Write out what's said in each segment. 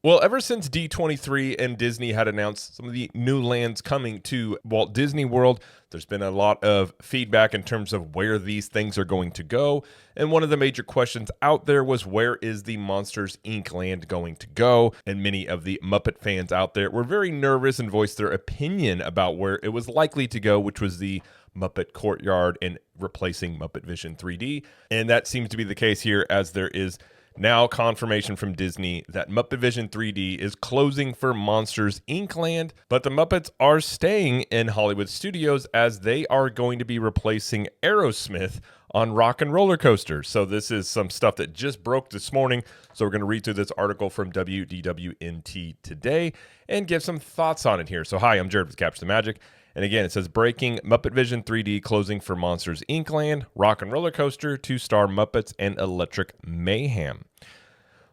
Well, ever since D23 and Disney had announced some of the new lands coming to Walt Disney World, there's been a lot of feedback in terms of where these things are going to go. And one of the major questions out there was, where is the Monsters, Inc. land going to go? And many of the Muppet fans out there were very nervous and voiced their opinion about where it was likely to go, which was the Muppet Courtyard and replacing Muppet Vision 3D. And that seems to be the case here, as there is now confirmation from Disney that Muppet Vision 3D is closing for Monsters, Inc. land, but the Muppets are staying in Hollywood Studios, as they are going to be replacing Aerosmith on Rockin' Roller Coaster. So this is some stuff that just broke this morning. So we're going to read through this article from WDWNT today and give some thoughts on it here. So hi, I'm Jared with Capture the Magic. And again, it says, breaking: Muppet Vision 3D closing for Monsters, Inc. land, Rockin' Roller Coaster, 2-star Muppets, and Electric Mayhem.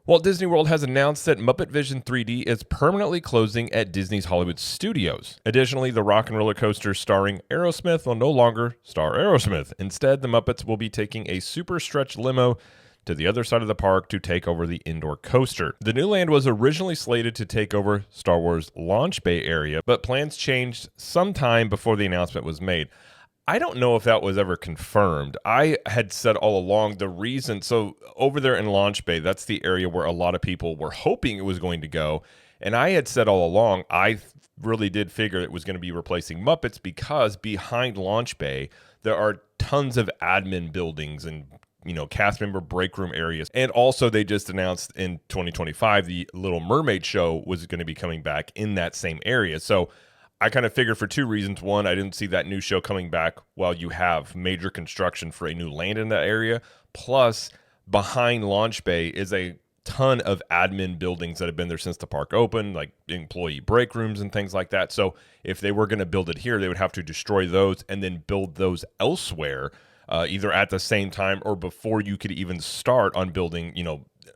Walt Disney World has announced that Muppet Vision 3D is permanently closing at Disney's Hollywood Studios. Additionally, the Rockin' Roller Coaster starring Aerosmith will no longer star Aerosmith. Instead, the Muppets will be taking a super stretch limo to the other side of the park to take over the indoor coaster. The new land was originally slated to take over Star Wars Launch Bay area, but plans changed sometime before the announcement was made. I don't know if that was ever confirmed. I had said all along the reason, so over there in Launch Bay, that's the area where a lot of people were hoping it was going to go. And I had said all along, I really did figure it was going to be replacing Muppets, because behind Launch Bay, there are tons of admin buildings and cast member break room areas. And also they just announced in 2025, the Little Mermaid show was going to be coming back in that same area. So I kind of figured for two reasons. One, I didn't see that new show coming back while you have major construction for a new land in that area. Plus, behind Launch Bay is a ton of admin buildings that have been there since the park opened, like employee break rooms and things like that. So if they were going to build it here, they would have to destroy those and then build those elsewhere, either at the same time or before you could even start on building,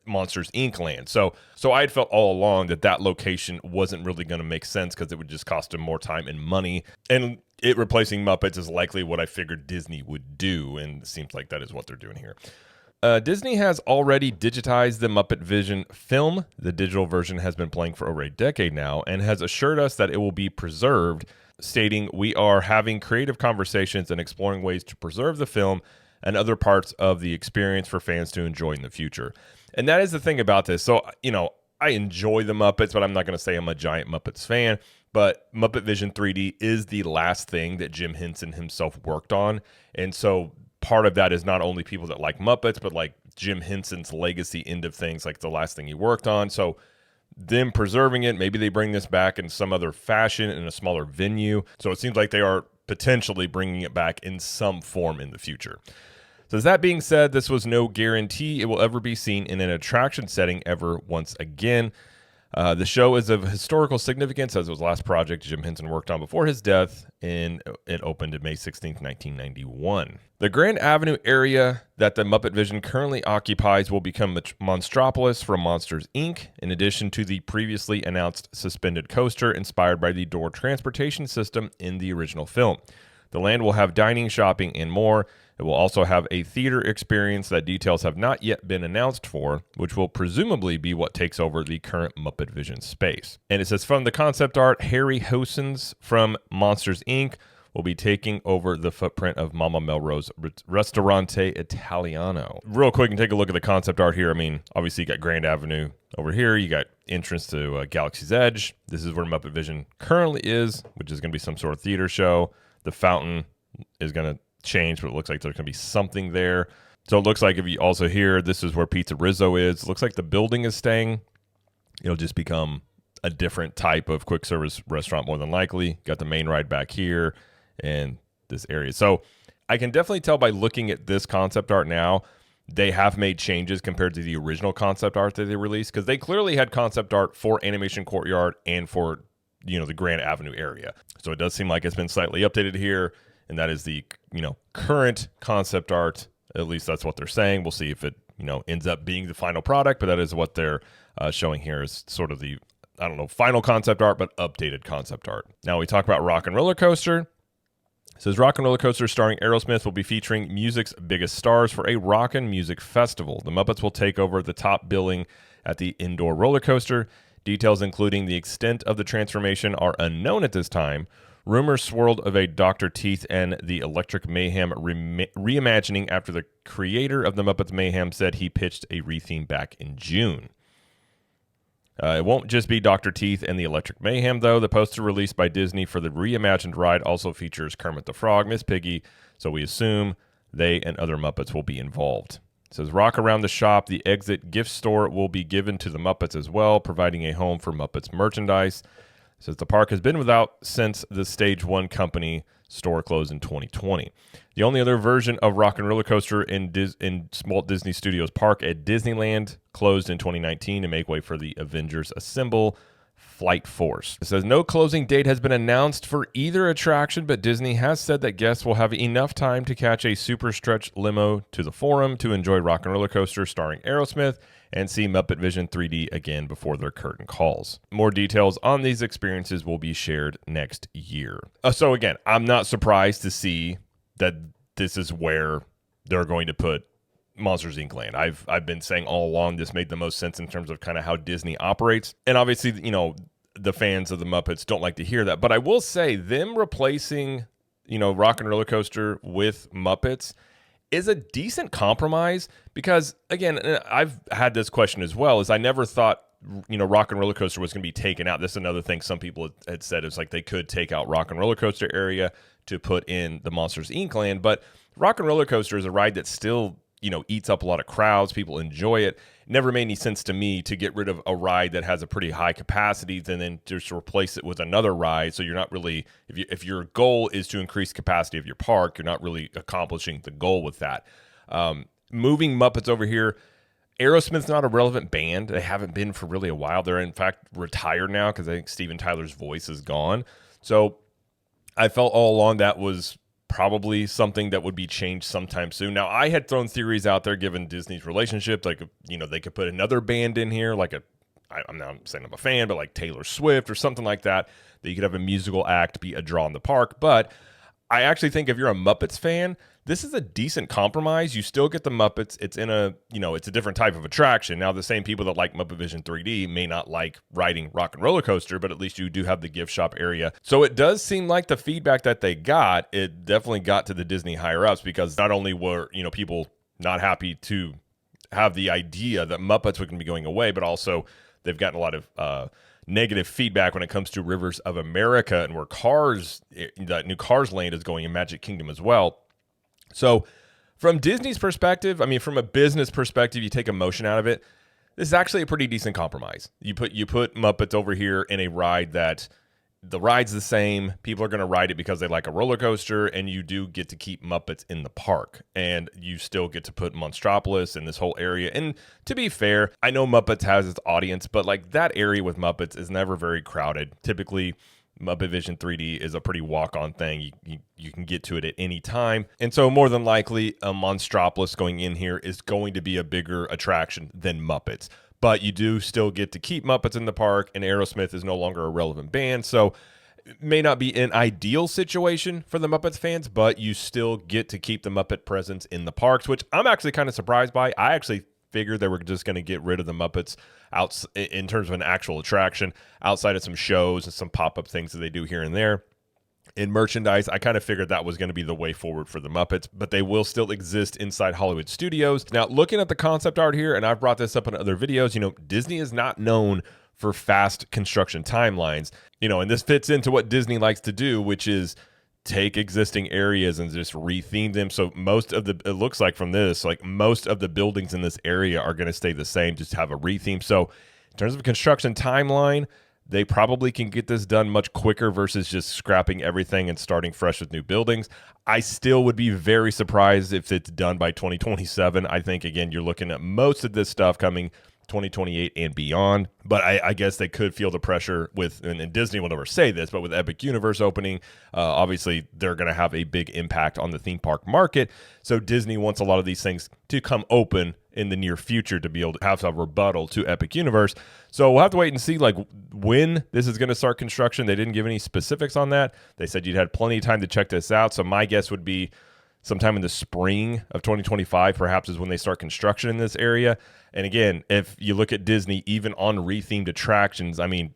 Monsters, Inc. land. So I had felt all along that location wasn't really going to make sense, because it would just cost them more time and money. And it replacing Muppets is likely what I figured Disney would do, and it seems like that is what they're doing here. Disney has already digitized the Muppet Vision film. The digital version has been playing for over a decade now, and has assured us that it will be preserved, stating, "We are having creative conversations and exploring ways to preserve the film and other parts of the experience for fans to enjoy in the future." And that is the thing about this. So, I enjoy the Muppets, but I'm not going to say I'm a giant Muppets fan. But Muppet Vision 3D is the last thing that Jim Henson himself worked on. And so part of that is not only people that like Muppets, but like Jim Henson's legacy end of things, like the last thing he worked on. So them preserving it, maybe they bring this back in some other fashion in a smaller venue. So it seems like they are potentially bringing it back in some form in the future. So that being said, this was no guarantee it will ever be seen in an attraction setting ever once again. The show is of historical significance, as it was the last project Jim Henson worked on before his death, and it opened on May 16th, 1991. The Grand Avenue area that the Muppet Vision currently occupies will become Monstropolis from Monsters, Inc., in addition to the previously announced suspended coaster inspired by the door transportation system in the original film. The land will have dining, shopping, and more. It will also have a theater experience that details have not yet been announced for, which will presumably be what takes over the current Muppet Vision space. And it says, from the concept art, Harry Hosens from Monsters, Inc. will be taking over the footprint of Mama Melrose Ristorante Italiano. Real quick, and take a look at the concept art here. I mean, obviously you got Grand Avenue over here. You got entrance to Galaxy's Edge. This is where Muppet Vision currently is, which is going to be some sort of theater show. The fountain is going to change, but it looks like there's going to be something there. So it looks like, if you also here, this is where Pizza Rizzo is. It looks like the building is staying. It'll just become a different type of quick service restaurant, more than likely. Got the main ride back here and this area. So I can definitely tell by looking at this concept art now, they have made changes compared to the original concept art that they released, because they clearly had concept art for Animation Courtyard and for the Grand Avenue area. So it does seem like it's been slightly updated here, and that is the current concept art. At least that's what they're saying. We'll see if it ends up being the final product, but that is what they're showing here, is sort of the final concept art, but updated concept art. Now we talk about Rockin' Roller Coaster. It says, Rockin' Roller Coaster starring Aerosmith will be featuring music's biggest stars for a Rockin' Music Festival. The Muppets will take over the top billing at the indoor roller coaster. Details including the extent of the transformation are unknown at this time. Rumors swirled of a Dr. Teeth and the Electric Mayhem reimagining after the creator of the Muppets Mayhem said he pitched a retheme back in June. It won't just be Dr. Teeth and the Electric Mayhem, though. The poster released by Disney for the reimagined ride also features Kermit the Frog, Miss Piggy, so we assume they and other Muppets will be involved. It says, rock around the shop. The exit gift store will be given to the Muppets as well, providing a home for Muppets merchandise. It says the park has been without since the Stage 1 company store closed in 2020. The only other version of Rockin' Roller Coaster in Walt Disney Studios Park at Disneyland closed in 2019 to make way for the Avengers Assemble Flight Force. It says no closing date has been announced for either attraction, but Disney has said that guests will have enough time to catch a super stretch limo to the Forum to enjoy Rockin' Roller Coaster starring Aerosmith and see Muppet Vision 3D again before their curtain calls. More details on these experiences will be shared next year. So again, I'm not surprised to see that this is where they're going to put Monsters Inc. Land. I've been saying all along this made the most sense in terms of kind of how Disney operates. And obviously, you know, the fans of the Muppets don't like to hear that. But I will say them replacing, you know, Rockin' Roller Coaster with Muppets is a decent compromise because, again, I've had this question as well, is I never thought, you know, Rockin' Roller Coaster was going to be taken out. This is another thing some people had said is like they could take out Rockin' Roller Coaster area to put in the Monsters Inc. Land. But Rockin' Roller Coaster is a ride that still, you know, eats up a lot of crowds. People enjoy it. Never made any sense to me to get rid of a ride that has a pretty high capacity and then just replace it with another ride. So you're not really, if your goal is to increase capacity of your park, you're not really accomplishing the goal with that. Moving Muppets over here, Aerosmith's not a relevant band. They haven't been for really a while. They're in fact retired now because I think Steven Tyler's voice is gone. So I felt all along that was probably something that would be changed sometime soon. Now, I had thrown theories out there given Disney's relationship, like, you know, they could put another band in here, like I'm not saying I'm a fan, but like Taylor Swift or something like that you could have a musical act be a draw in the park. But I actually think if you're a Muppets fan, this is a decent compromise. You still get the Muppets. It's in a, you know, it's a different type of attraction. Now, the same people that like Muppet Vision 3D may not like riding Rockin' Roller Coaster, but at least you do have the gift shop area. So it does seem like the feedback that they got, it definitely got to the Disney higher ups because not only were, you know, people not happy to have the idea that Muppets were going to be going away, but also they've gotten a lot of negative feedback when it comes to Rivers of America and where Cars, that new Cars Land is going in Magic Kingdom as well. So from Disney's perspective, I mean, from a business perspective, you take emotion out of it. This is actually a pretty decent compromise. You put Muppets over here in a ride that the ride's the same. People are going to ride it because they like a roller coaster, and you do get to keep Muppets in the park. And you still get to put Monstropolis in this whole area. And to be fair, I know Muppets has its audience, but like that area with Muppets is never very crowded. Typically, Muppet Vision 3D is a pretty walk-on thing. You can get to it at any time. And so more than likely, a Monstropolis going in here is going to be a bigger attraction than Muppets. But you do still get to keep Muppets in the park, and Aerosmith is no longer a relevant band. So it may not be an ideal situation for the Muppets fans, but you still get to keep the Muppet presence in the parks, which I'm actually kind of surprised by. I actually figured they were just going to get rid of the Muppets out in terms of an actual attraction outside of some shows and some pop-up things that they do here and there. In merchandise, I kind of figured that was going to be the way forward for the Muppets, but they will still exist inside Hollywood Studios. Now, looking at the concept art here, and I've brought this up in other videos, you know, Disney is not known for fast construction timelines, you know, and this fits into what Disney likes to do, which is take existing areas and just retheme them. So most of it looks like from this, like most of the buildings in this area are going to stay the same, just have a retheme. So in terms of construction timeline, they probably can get this done much quicker versus just scrapping everything and starting fresh with new buildings. I still would be very surprised if it's done by 2027. I think, again, you're looking at most of this stuff coming 2028 and beyond. But I guess they could feel the pressure with, and Disney will never say this, but with Epic Universe opening, obviously they're going to have a big impact on the theme park market. So Disney wants a lot of these things to come open in the near future to be able to have a rebuttal to Epic Universe. So we'll have to wait and see like when this is going to start construction. They didn't give any specifics on that. They said you'd had plenty of time to check this out. So my guess would be sometime in the spring of 2025, perhaps, is when they start construction in this area. And again, if you look at Disney, even on rethemed attractions, I mean,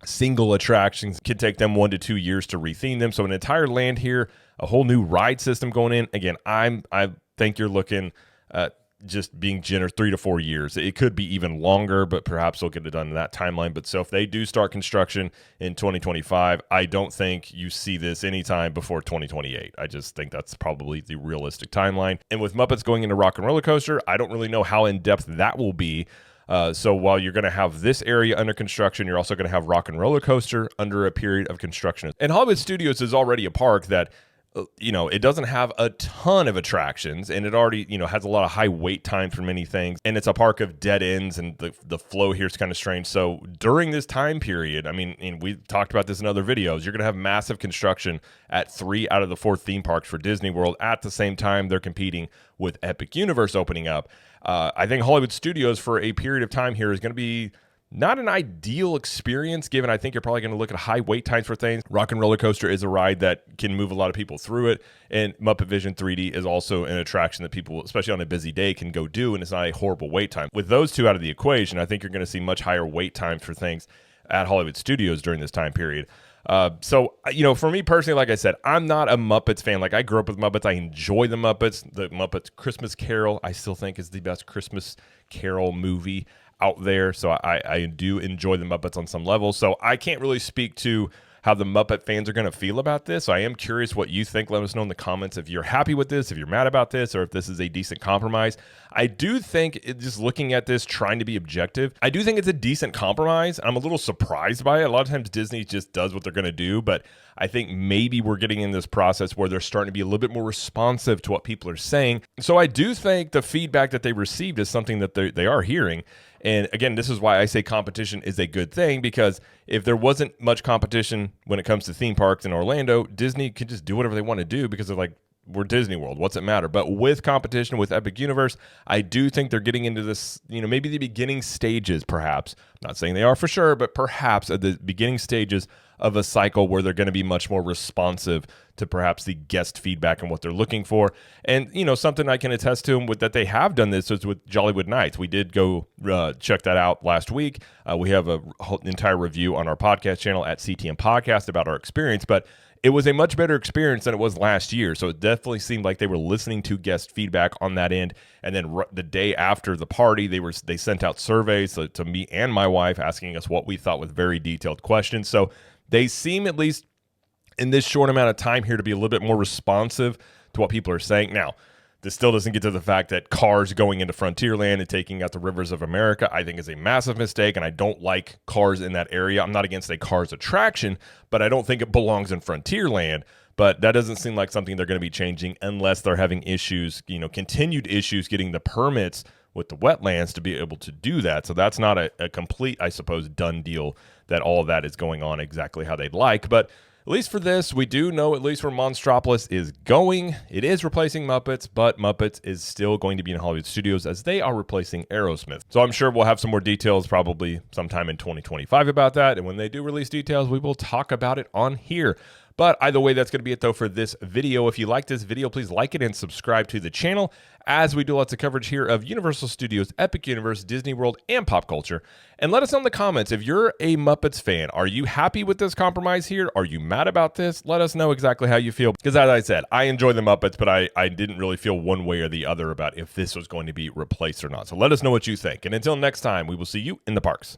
single attractions could take them 1 to 2 years to retheme them. So an entire land here, a whole new ride system going in. Again, I think you're looking at just being generous, 3 to 4 years. It could be even longer, but perhaps they'll get it done in that timeline. But so if they do start construction in 2025, I don't think you see this anytime before 2028. I just think that's probably the realistic timeline. And with Muppets going into Rock and Roller Coaster, I don't really know how in depth that will be. So while you're going to have this area under construction, you're also going to have Rock and Roller Coaster under a period of construction. And Hollywood Studios is already a park that, it doesn't have a ton of attractions, and it already, has a lot of high wait time for many things. And it's a park of dead ends, and the flow here is kind of strange. So during this time period, I mean, and we've talked about this in other videos, you're going to have massive construction at 3 out of the 4 theme parks for Disney World. At the same time, they're competing with Epic Universe opening up. I think Hollywood Studios for a period of time here is going to be not an ideal experience, given I think you're probably going to look at high wait times for things. Rock and Roller Coaster is a ride that can move a lot of people through it, and Muppet Vision 3D is also an attraction that people, especially on a busy day, can go do, and it's not a horrible wait time. With those two out of the equation, I think you're going to see much higher wait times for things at Hollywood Studios during this time period. So, for me personally, like I said, I'm not a Muppets fan. Like, I grew up with Muppets. I enjoy the Muppets. The Muppets Christmas Carol, I still think, is the best Christmas Carol movie out there. So I do enjoy the Muppets on some level. So I can't really speak to how the Muppet fans are going to feel about this. So I am curious what you think. Let us know in the comments if you're happy with this, if you're mad about this, or if this is a decent compromise. I do think, just looking at this, trying to be objective, I do think it's a decent compromise. I'm a little surprised by it. A lot of times Disney just does what they're going to do, but I think maybe we're getting in this process where they're starting to be a little bit more responsive to what people are saying. So I do think the feedback that they received is something that they are hearing. And again, this is why I say competition is a good thing, because if there wasn't much competition when it comes to theme parks in Orlando, Disney could just do whatever they want to do because they're like, we're Disney World. What's it matter? But with competition with Epic Universe, I do think they're getting into this, maybe the beginning stages, perhaps. I'm not saying they are for sure, but perhaps at the beginning stages of a cycle where they're going to be much more responsive to perhaps the guest feedback and what they're looking for. And, something I can attest to them with that they have done this is with Jollywood Nights. We did go check that out last week. We have an entire review on our podcast channel at CTM Podcast about our experience, but it was a much better experience than it was last year. So it definitely seemed like they were listening to guest feedback on that end. And then the day after the party, they sent out surveys to me and my wife, asking us what we thought with very detailed questions. So they seem, at least in this short amount of time here, to be a little bit more responsive to what people are saying. Now, this still doesn't get to the fact that Cars going into Frontierland and taking out the Rivers of America, I think, is a massive mistake, and I don't like Cars in that area. I'm not against a Cars attraction, but I don't think it belongs in Frontierland. But that doesn't seem like something they're going to be changing unless they're having issues, continued issues getting the permits with the wetlands to be able to do that. So that's not a complete, I suppose, done deal that all of that is going on exactly how they'd like. But at least for this, we do know at least where Monstropolis is going. It is replacing Muppets, but Muppets is still going to be in Hollywood Studios as they are replacing Aerosmith. So I'm sure we'll have some more details probably sometime in 2025 about that. And when they do release details, we will talk about it on here. But either way, that's going to be it, though, for this video. If you like this video, please like it and subscribe to the channel, as we do lots of coverage here of Universal Studios, Epic Universe, Disney World, and pop culture. And let us know in the comments, if you're a Muppets fan, are you happy with this compromise here? Are you mad about this? Let us know exactly how you feel. Because as I said, I enjoy the Muppets, but I didn't really feel one way or the other about if this was going to be replaced or not. So let us know what you think. And until next time, we will see you in the parks.